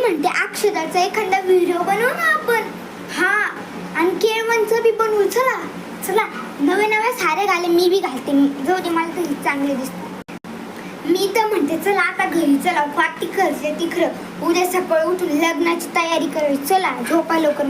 म्हणते अक्षराचा एखादा व्हिडिओ बनवू ना आपण. हा, आणि केळवणचं बी बनवू. चला चला, नवे नवे सारे घाले मी बी घालते. जाऊ दे, मला तर चांगले दिसते. मी तर म्हणते चला आता घरी चला, पार्टी करते तिकडं. उद्या सकाळी उठून लग्नाची तयारी करायची. चला झोपा लवकर.